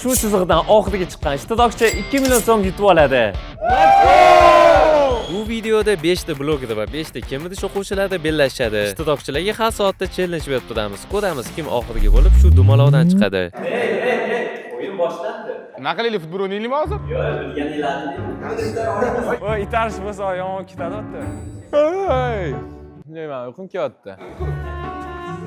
shu chiziqdan oxiriga chiqqan ishtirokchi 2 million so'm yutib oladi. Bu videoda 5 ta bloger va 5 ta kemitish o'quvchilari bellashadi. Ishtirokchilarga har soatda challenge berib turamiz. Ko'ramiz kim oxirgi bo'lib shu dumalovdan chiqadi. O'yin boshlandi. Nima qilaylik, futbol o'ynaylikmi hozir? Yo'q, bilganinglarni. Voy, itarish bo'lsa yomon ketadi-da. Hey! Nima, uyqum kelyapti.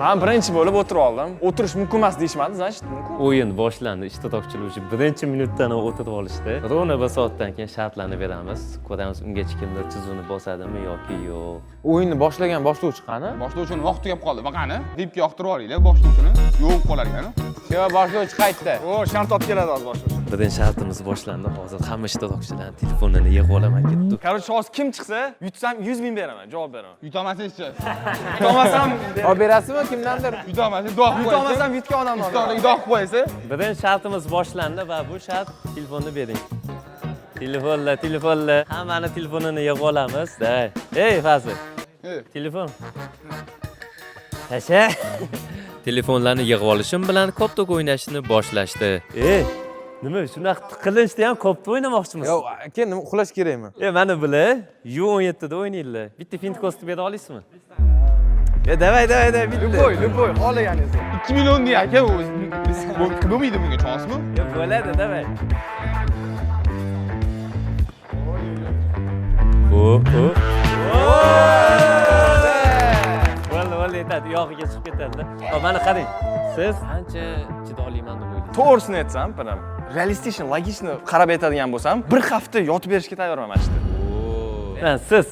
Men birinchi bo'lib o'tirib oldim. O'tirish mumkin emas deyshmadi, значит, mumkin. O'yin boshlandi. Ishtirokchilar uchun birinchi minutdan o'tirib olishdi. Rovna 1 soatdan keyin shartlarni beramiz. Ko'ramiz ungacha kimdir chizuvni bosadimi yoki yo'q. O'yinni boshlagan boshlovchi qani? Boshlovchini vaqt tugab qoldi. Qani? Dipga yoqtirib olinglar boshlovchini. Yo'q qolar ekan. Yo, boshlovchi qaytdi. O, shart olib keladi hozir boshlovchi. Birinchi shartimiz boshlandi. Hozir hamma ishtirokchilarning telefonini yig'ib olaman ketdi. Короче, hozir kim chiqsa, yutsam 100 ming beraman, javob beraman. Yutolmasangiz-chi? Yutolmasam, Olib berasizmi kimdandir? Yutolmasangiz do'q qo'yasiz. yutolmasam yutgan odamni olaman. Yutolmasangiz do'q qo'yasiz. Birinchi shartimiz boshlandi va bu shart telefonni bering. Telefonlar. Hammani telefonini yig'ib olamiz. Day. Ey, Fazil. Telefon. Tasha. Telefonlarni yig'ib olishim bilan koptok o'ynashni boshlashdi. Nima shunaqa tiqilinchda ham koptok o'ynamoqchimiz? Yo'q, aka, nima uxlash kerakmi? Mana bile. U17 da o'ynaydilar. Bitta fint kostib bera olasizmi? Davay, bitta. Любой, xohlaganingizga. 2 million diye aka, bo'lmaydi bunga chonsmi? Bo'ladi, davay. Hop. Bo'ldi, yetadi, yog'iga chiqib ketadi-da. Hop, mana qarang. Siz qancha chidoliman deb o'ylaysiz? To'g'risini aytsam, biram. Realistik, logik qarab aytadigan bo'lsam, bir hafta yotib berishga tayyorman mana shu. Siz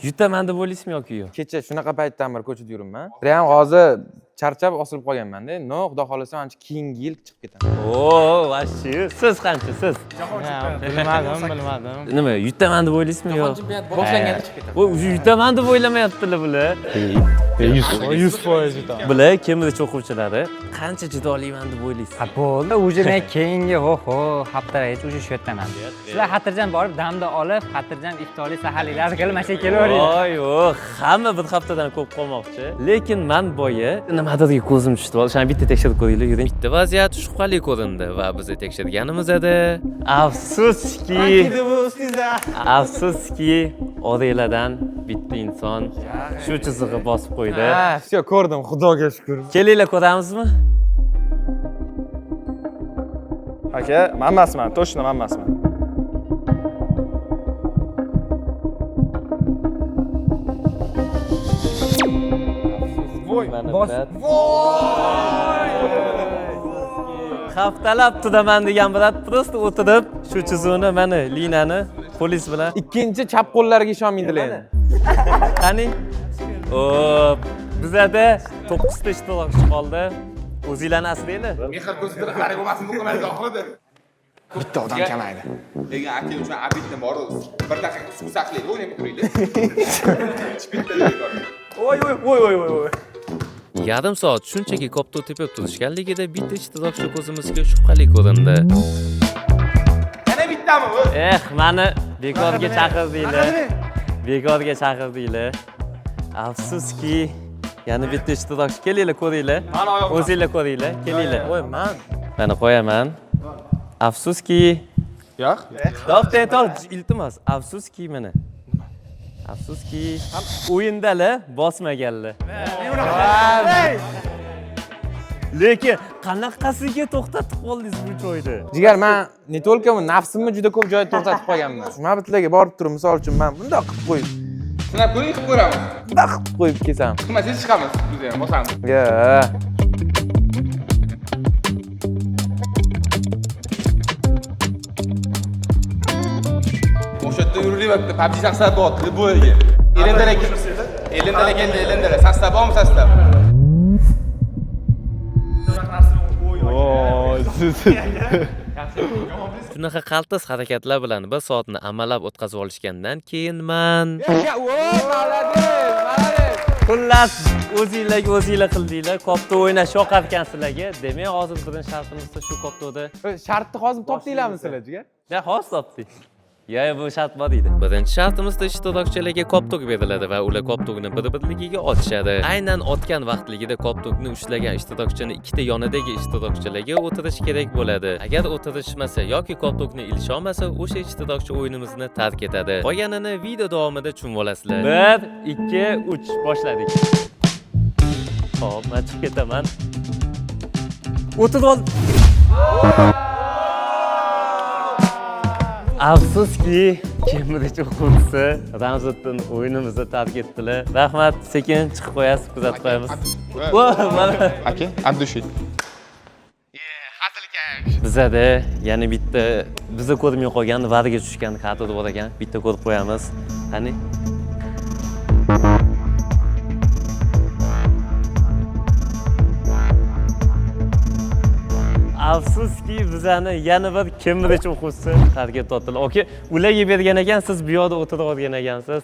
yutaman deb o'ylaysizmi yoki yo'q? Kecha shunaqa paytdan beri ko'chada yuribman. Real hozir charchab osilib qolganman-da. No, xudo xolasa ancha keyingi yil chiqib ketaman. Vashchi. Siz qancha, siz? Bilmadim. Nima, yutaman deb o'ylaysizmi yo'q? Boshlanganda chiqib ketaman. Bu yutaman deb o'ylamayaptilar bular. 100% yutaman. Bular kemitish o'quvchilari qancha jidoliyman deb o'ylaysiz? Bo'ldi, уже men keyingi haftagacha уже shu yerdaman. Sizlar xotirjam borib, damda olib, xotirjam iftorlik saharliklar qilib mana shu kelaveringlar. Yo'q, hamma bir haftadan ko'p qolmoqchi. Lekin men boya nimadirga ko'zim tushdi. O'shani bitta tekshirib ko'ringlar, yuring. Bitta vaziyat shubhali ko'rindi va biz tekshirganimizda afsuski, oranglardan bitta inson shu chizig'i bosib qo'ydi. Все, ko'rdim, xudoga shukr. Kelinglar, ko'ramizmi? Aka, men emasman, точно men emasman. Haftalab tudaman degan brat prosta o'tirib shu chizuvni mana liniyani polis bilan Ikkinchi chap qo'llariga ishonmaydilar endi. qani? Bizada 9 ta ishtirokchi qoldi. O'zinglarni asranglar. Mehr ko'zida qarab bo'lmasin, bu qilmaydi oxirida. Bitta odam kamaydi. Lekin aka uchun abidni bor. Bir daqiqa suv saqlaylik, o'ynab turaylik. Voy. Yarim soat shunchaki koptok tepib turishganligida bitta ishtirokchi ko'zimizga shubhali ko'rindi. Yana bittami bu? Mani bekorga chaqirdinglar. Afsuski, yana bitta ishtirokchi. Kelinglar, ko'ringlar. O'zinglar ko'ringlar, kelinglar. Voy, men. Mana qo'yaman. Afsuski. Yo'q. To'xtat, iltimos. Afsuski mana. Afsuski, o'yindalar bosmaganlar. Lekin qanaqasiga to'xtatib qoldingiz bu joyda? Jigar, men ne только nafsimni juda ko'p joyda to'xtatib qo'yganman. Mana bitlarga borib turib, misol uchun men bundoq qilib qo'yib, Sinab ko'ring, qilib ko'ramiz. bundoq qilib qo'yib kelsam. Qilmasangiz chiqamiz, biz ham bosamiz. O'sha yerda yuraveribdi, PUBG saxsabot, bo'yga. Elindala, saxsabotmi, saxsab? Shunaqa qaltis harakatlar bilan bir soatni amallab o'tkazib olishgandan keyin men xullas o'zinglar qildinglar. Koptok o'ynash yoqar ekan sizlarga. Demak, hozir birinchi shartimiz shu koptokda. Shartni hozir topdinglarmi sizlar, jigar? Hozir topdik. Bu shart bor deydi. Birinchi shartimizda ishtirokchilarga koptok beriladi va ular koptokni bir-birligiga otishadi. Aynan otgan vaqtligida koptokni ushlagan ishtirokchini ikkita yonidagi ishtirokchilarga o'tirish kerak bo'ladi. Agar o'tirishmasa yoki koptokni ilisholmasa, o'sha ishtirokchi o'yinimizni tark etadi. Qolganini video davomida tushunib olasizlar. 1, 2, 3 boshladik. Hop, men chiqib ketaman. O'tirib ol. Afsuski, Cambridge o'quvchisi Ramziddin o'yinimizni tark etdilar. Rahmat, sekin chiqib qo'yasiz, kuzatib qo'yamiz. Mana aka, Abdushi. bizada yana bitta bizni ko'rmay qolgan vadiga tushgan kadr bor ekan. Bitta ko'rib qo'yamiz. Qani? Afsuski, bizani yana bir Cambridge o'quvchisi targ'ib tortildi. Oke, ularga bergan ekan, siz bu yerda o'tirib olgan ekansiz.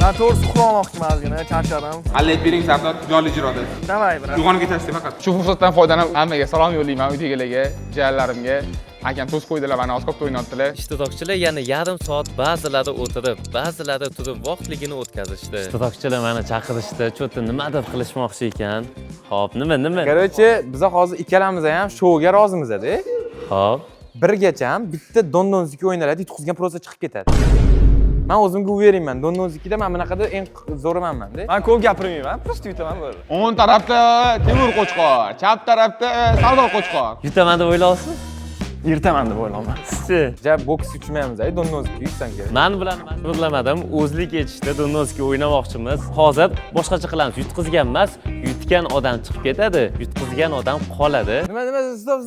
Ben to'g'risi uxlamoqchiman ozgina, charchadim. Hallet bering Sardor, jonli ijroda. Davay, brat. Uyg'onib ketasiz faqat. Shu fursatdan foydalanib hammaga salom yo'llayman, uydagilarga, jiyanlarimga. Akam to's qo'ydilar, mana oskopda o'ynatdilar. Ishtirokchilar yana yarim soat ba'zilari o'tirib, ba'zilari turib vaqtligini o'tkazishdi. Ishtirokchilar meni chaqirishdi, cho'ta nimadir qilishmoqchi ekan. Xo'p, nima? Короче, biz hozir ikkalamiz ham shouga rozimiz-da. Xo'p. Birgacha ham bitta dondonziki o'ynaladi, yutqizgan prosa chiqib ketadi. Men o'zimga uverayman. Dondonzikida men bunaqada eng zo'rimanman-da. Ben ko'p gapirmayman, просто yutaman bo'ldi. O'ng tarafda Temur Qo'chqor, chap tarafda Sardor Qo'chqor. Yutaman deb o'ylaysiz? Yirtaman deb o'ylayman. Sizchi? Ja boks uchmaymiz, dondonziki yutsan kerak. Men bilan o'ylamadim. O'zlik etishda dondonski o'ynamoqchimiz. Hozir boshqacha qilamiz. Yutqizgan emas, yutgan odam chiqib ketadi, yutqizgan odam qoladi. Nima, stop.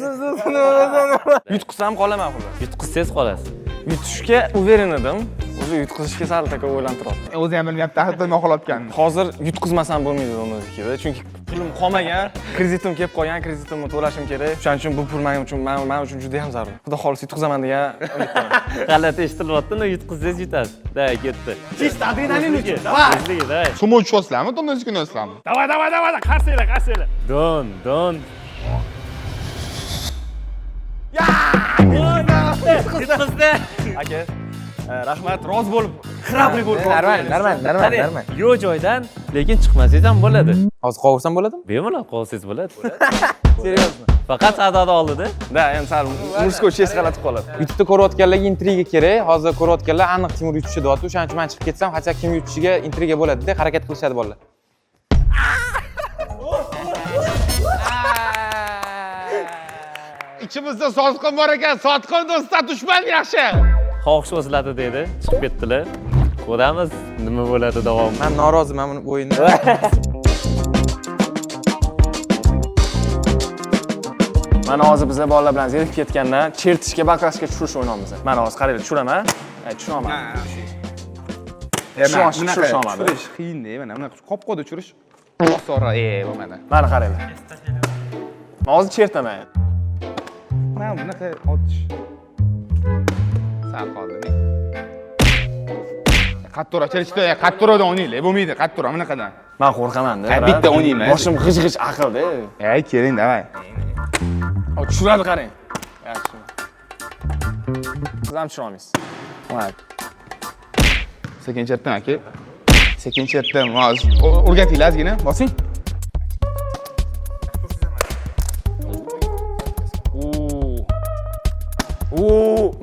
Yutqizsam qolaman xullas. Yutqizsangiz qolasiz. Yutishga uveren edim. O'zi yutqizishga sal taka o'ylantiribdi. O'zi ham bilmayapti, hatto noqolotgan. Hozir yutqizmasam bo'lmaydi o'zikida, chunki pulim qolmagan, kreditim kelib qolgan, kreditimni to'lashim kerak. Shuning uchun bu pul men uchun juda ham zarur. Xudo xohlasa yutqizaman degan umiddaman. G'alati eshitilyapti-ku, yutqizsangiz yutasiz. Da, ketdi. Chista adrenalin uchun. Davay. Davay. Sumo uchisyapsizlarmi, dondonzikini o'sizlarmi? Davay. Qarsanglar. Don. Yutqizdi. Aka, rahmat, rozi bo'lib, xirabli bo'lib. Normal. Yo'q joydan, lekin chiqmasangiz ham bo'ladi. Hozir qovursam bo'ladimi? Bemalol qolsangiz bo'ladi. Seriozmi? Faqat Sardorni oldida. Da, endi sal murskoy chest g'alatib qoladi. YouTube'da ko'rayotganlarga intriga kerak. Hozir ko'rayotganlar aniq Timur yutishi deyapti. O'shaning uchun men chiqib ketsam, hacha kim yutishiga intriga bo'ladi-da, harakat qilishadi bolalar. Ichimizda sotqin bor ekan, sotqin do'stlar dushman yaxshi. Xohish o'zladi dedi, chiqib ketdilar. Ko'ramiz nima bo'ladi davom. Men noroziman buni o'yindan. Mana hozir biz bolalar bilan zerikib ketgandan chertishga, bakrashga tushirish o'ynaymiz. Mana hozir qaranglar, tushiraman. Tushaman. Tushaman. Tushirish qiyin-da, mana bunaqa qopqo'da tushirish osonroq bo'lmadi. Mana qaranglar. Men hozir chertaman. Mana bunaqa otish. Sal qoldi. Qattiqroq cherishda, qattiqroqdan o'ynaylik, bo'lmaydi, qattiqroq bunaqadan. Men qo'rqaman-da. Bitta o'ynayman. Boshim g'ij aqlda. Keling, davay. Tushiradi qarang. Yaxshi. Siz ham tushira olmaysiz. Sekin chertdim aka. Sekin chertdim. Hozir o'rgatinglar ozgina, bosing.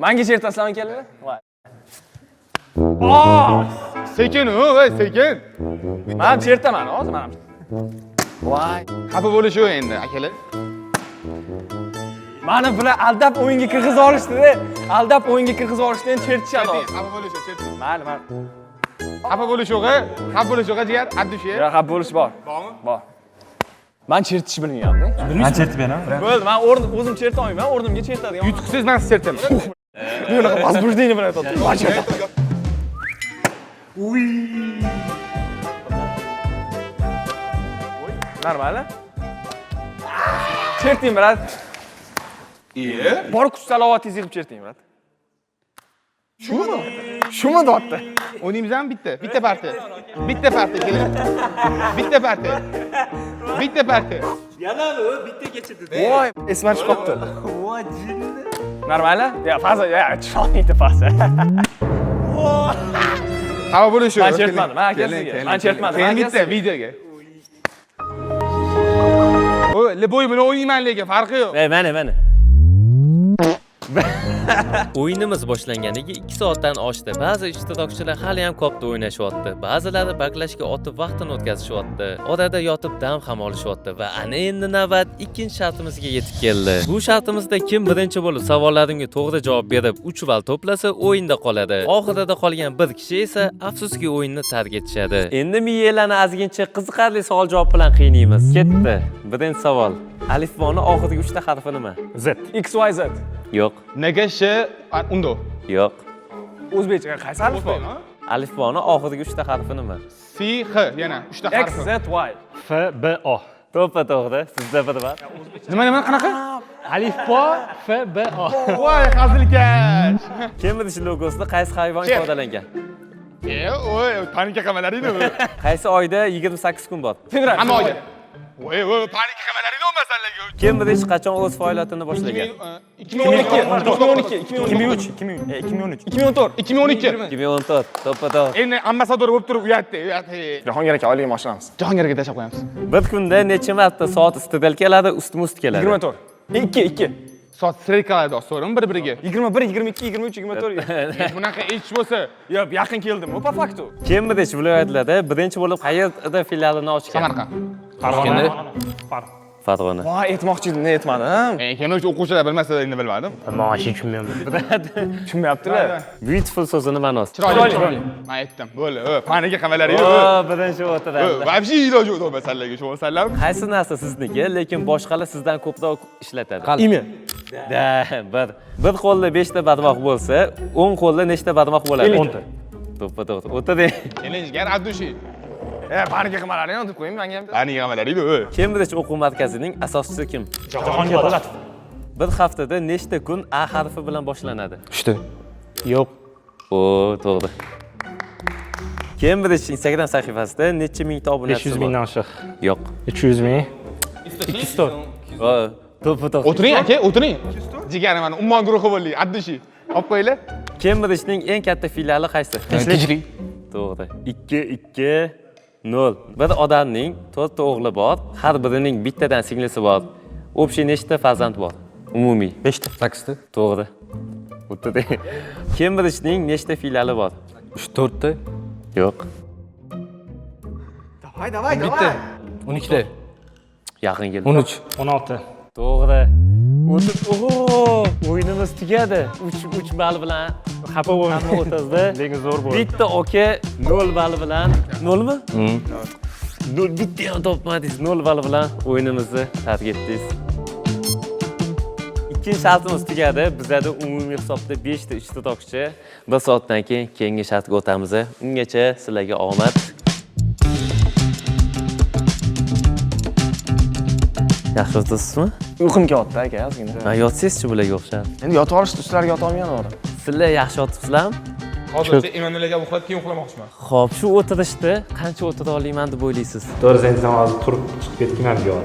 Menga chertasizlarmi keladi? Voy. Sekin, sekin. Men chertaman hozir, men ham. Voy. Xafa bo'lish yo'q endi, akalar. Mani bular aldab o'yinga kirgizib olishdi-da. Aldab o'yinga kirgizib olishdan chertishadi hozir. Xafa bo'lish yo'q, cherting. Mayli. Xafa bo'lish yo'q, xafa bo'lish yo'q, jigar, Abdushi. Yo'q, xafa bo'lish bor. Bormi? Bor. Men chertish bilmayman-da. Ben chertib beraman. Bo'ldi, men o'zim cherta olmayman, o'rnimga chertadigan. Yutuqsiz men siz chertaman. Bunaqa возбуждение bilan aytadi. Normal. Cherting, brat. Bor kuch salovatingizni yig'ib cherting, brat. Shumi deyapti? O'ynaymizmi bitta? Bitta parti. Bitta parti keling. Bitta parti. Bitta parti. Voy, esman chiqib qopti. Voy, jinni. Normali? Ya, faza, ya, chiqolmaydi faza. Hava bo'lishi. Men chertmadim, men akasiga. Men chertmadim. Keyin bitta videoga. O, boy bilan o'ynayman lekin farqi yo'q. Mana. O'yinimiz boshlanganiga 2 soatdan oshdi. Ba'zi ishtirokchilar hali ham kopda o'ynashyapti. Ba'zilari baklashga otib vaqtini o'tkazishyapti. Odamda yotib dam ham olishyapti va ana endi navbat ikkinchi shartimizga yetib keldi. Bu shartimizda kim birinchi bo'lib savollarimga to'g'ri javob berib 3 ball to'plasa o'yinda qoladi. Oxirida qolgan bir kishi esa afsuski o'yinni tark etishadi. Endi miyalarni azgincha qiziqarli savol-javob bilan qiynaymiz. Ketdi. Birinchi savol. Alifboni oxirgi 3 ta harfi nima? Z. XYZ. Yo'q. Nega undo? Yo'q. O'zbekcha qaysi alifbo? Alifboni oxirgi 3 ta harfi nima? C, H yana 3 ta harf. X, Z, Y. F, B, O. To'g'ri. Sizda bir bor. Nima qanaqa? Alifbo F, B, O. Voy, hazilkash. Cambridge logosida qaysi hayvon ifodalangan? Voy, panika qilmalaringmi? Qaysi oyda 28 kun bor? Fevral. Hamma oyda. Voy, panika qilmalaringmi masallaga? Cambridge qachon o'z faoliyatini boshlagan? 2012, 2013, 2013, 2014, 2012. 2014. To'ppa-to'g'ri. Endi ambasador bo'lib turib uyatdi. Jahongir aka oylik mashinamiz. Jahongirga tashlab qo'yamiz. Bir kunda necha marta soat iste'dal keladi, ustma-ust keladi? 24. 2. Soat strelkalarda so'rim bir-biriga. 21, 22, 23, 24. Bunaqa ish bo'lsa, Yo, yaqin keldim. Bu po faktu. Cambridge viloyatlarida birinchi bo'lib qayerda filialini ochgan? Samarqand. Farg'ona. Voy, aytmoqchi edim, ne aytmadim. Keyin o'quvchilar bilmasa endi bilmadim. Tushunmayaptilar. Beautiful so'zini ma'nosi. Chiroyli. Men aytdim. Bo'ldi. Panika qilmalaring. Birinchi o'tiradi. Vobshe iloji yo'q masallaga shu masallam. Qaysi narsa sizniki, lekin boshqalar sizdan ko'proq ishlatadi? Imi. Bir qo'lda 5 ta barmoq bo'lsa, 10 qo'lda nechta barmoq bo'ladi? 10 ta. To'ppa-to'g'ri. O'tiring. Kelinjigar Abdushi. Panika qilmalaring deb qo'ying menga ham. Panika qilmalaring. Cambridge o'quv markazining asoschisi kim? Jahongir Po'latov. Bir haftada nechta kun A harfi bilan boshlanadi? 3 ta. Yo'q. To'g'ri. Cambridge Instagram sahifasida necha mingta obunachisi 500 bor? mingdan oshiq. Yo'q. 300 ming. 200 ta. To'ppa-to'g'ri. O'tiring aka, o'tiring. Jigarim mana ummon guruhi bo'ldik. Abdushi. Olib qo'yinglar. Cambridgening eng katta filiali qaysi? Tinchlik. To'g'ri. 2-2-0. Bir odamning 4 ta o'g'li bor, har birining bittadan singlisi bor. Общий nechta farzand bor? Umumiy 5 ta, 8 ta, to'g'ri. O'tiring. Cambridgening nechta filiali bor? 3-4 ta, Yo'q. Davay. bitta, 12 ta, Yaqin keldi. 13. 16. To'g'ri. O'yinimiz tugadi. 3 ball bilan Xafa bo'lmang. hamma o'tazdi. Lekin zo'r bo'ldi. Bitta oka 0 ball bilan 0 mi? 0 bitta ham topmadingiz. 0 ball bilan o'yinimizni tark etdingiz. Ikkinchi shartimiz tugadi. Bizda umumiy hisobda 5 ta ishtirokchi. 1 soatdan keyin keyingi shartga o'tamiz. Ungacha sizlarga omad. Yaxshi o'tasizmi? Uyqum kelyapti aka, ozgina. Ha, yotsangiz-chi bularga o'xshab. Endi yotib olishdi, ustilarga yota olmayman. Sizlar yaxshi yotibsizlarmi? Hozir Emmanuel aka uxlab keyin uxlamoqchiman. Xo'p, shu o'tirishda qancha o'tira olaman deb o'ylaysiz? To'g'ri, endi hozir turib chiqib ketgan yo'q.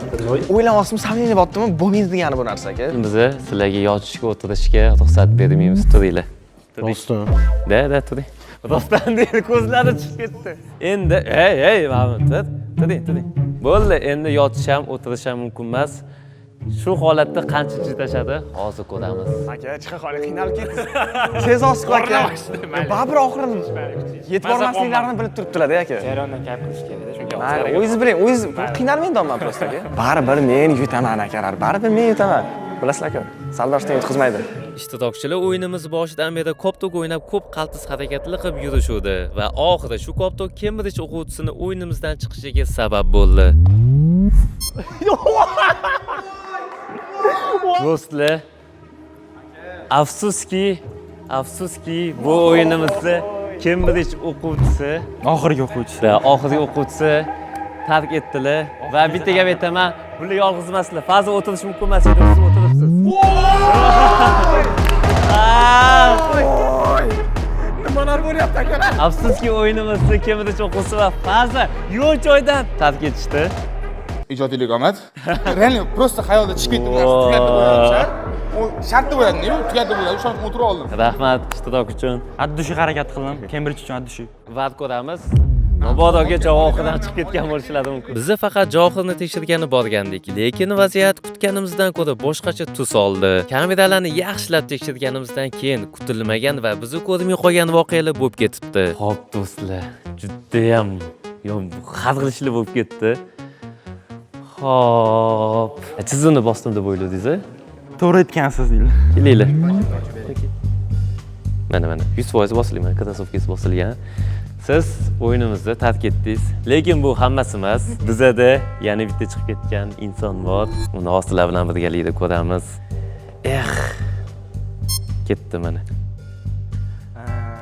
O'ylamoqchiman, samimiy bo'ptimi? Bo'lmaydi degani bu narsa aka. Biz sizlarga yotishga, o'tirishga ruxsat bermaymiz. Turinglar. Rostdan. Da, turing. Rostdan deydi, ko'zlari chiqib ketdi. Endi, ey, Mahmud, turing. Bo'ldi, endi yotish ham, o'tirish ham mumkin emas. Shu holatda qancha chidashadi, hozir ko'ramiz. Aka, chiqa qolay, qiynalib ketdi. Sezasiz aka. Baribir oxirini yetib bormasliklarini bilib turibdilar-da aka. Jarayondan kayf qilish kerak-da, shunga. Mayli, o'zingiz biling, o'zingiz qiynalmayman man просто aka. Baribir men yutaman akalar, baribir men yutaman. Bilasizlar aka, Saldoshdan yutqizmaydi. Ishtirokchilar o'yinimiz boshidan beri koptok o'ynab, ko'p qaltis harakatlar qilib yurishuvdi va oxirida shu koptok Cambridge o'quvchisini o'yinimizdan chiqishiga sabab bo'ldi. Do'stlar, afsuski bu o'yinimizni Cambridge o'quvchisi, Oxirgi o'quvchi. oxirgi o'quvchisi tark etdilar va bitta gap aytaman, bular yolg'iz emaslar. Faza o'tirish mumkin emas edi, siz o'tiribsiz. Nima onar bo'lyapti akalar. Afsuski o'yinimizni kimida cho'qqisi va faza yo'l joydan tark etishdi. Ijodiylik omad. Real просто hayolda chiqib ketdi bu narsa. Tugatib qo'yadi. U shartda bo'ladi-ku, tugatib bo'ladi. O'shani o'tirib oldim. Rahmat ishtirok uchun. Addushi harakat qildim. Cambridge uchun addushi. Va'd ko'ramiz. Mabodoga Javohirdan chiqib ketgan bo'lishlari mumkin. Biz faqat Javohirni tekshirgani borgandik, lekin vaziyat kutganimizdan ko'ra boshqacha tus oldi. Kameralarni yaxshilab tekshirganimizdan keyin kutilmagan va bizni ko'rmay qolgan voqealar bo'lib ketibdi. Xo'p do'stlar, juda ham qazg'ilishli bo'lib ketdi. Xo'p, chizuvni bosdim deb o'yladingiz? To'g'ri aytgansiz. Kelinglar. Mana 100% bosilgan, krossovkasi bosilgan. Siz o'yinimizni tark etdingiz, lekin bu hammasi emas. Bizada yana bitta chiqib ketgan inson bor. Uni ostilar bilan birgalikda ko'ramiz. Ketdi mana.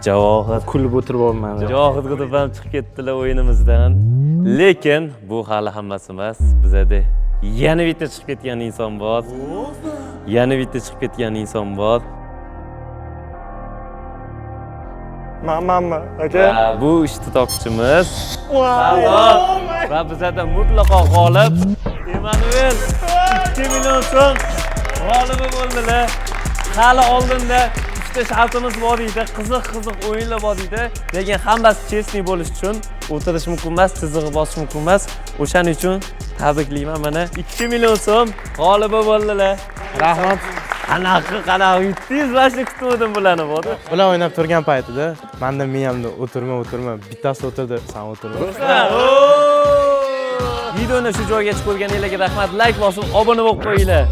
Javohir Kulib o'tirib olmadim. Javohir qilib ham chiqib ketdilar o'yinimizdan. Lekin bu hali hammasi emas. Bizada yana bitta chiqib ketgan inson bor. Yana bitta chiqib ketgan inson bor. Manmanmi aka? Bu ishtirokchimiz va bizada mutlaqo g'olib Emanuel 2 million so'm g'olibi bo'ldilar. Hali oldinda ikkita shartimiz bor edi, qiziq o'yinlar bor edi. Lekin hammasi chestniy bo'lish uchun o'tirish mumkin emas, chizig'i bosish mumkin emas. O'shaning uchun tabriklayman, mana 2 million so'm g'olibi bo'ldilar. Rahmat. Qanaqa yutdingiz, mana kutmadim bularni bor. Bular o'ynab turgan paytida menda miyamda o'tirma, bittasi o'tirdi, sen o'tirma. Videoni shu joygacha ko'rganinglarga rahmat. Like bosib, obuna bo'lib qo'yinglar.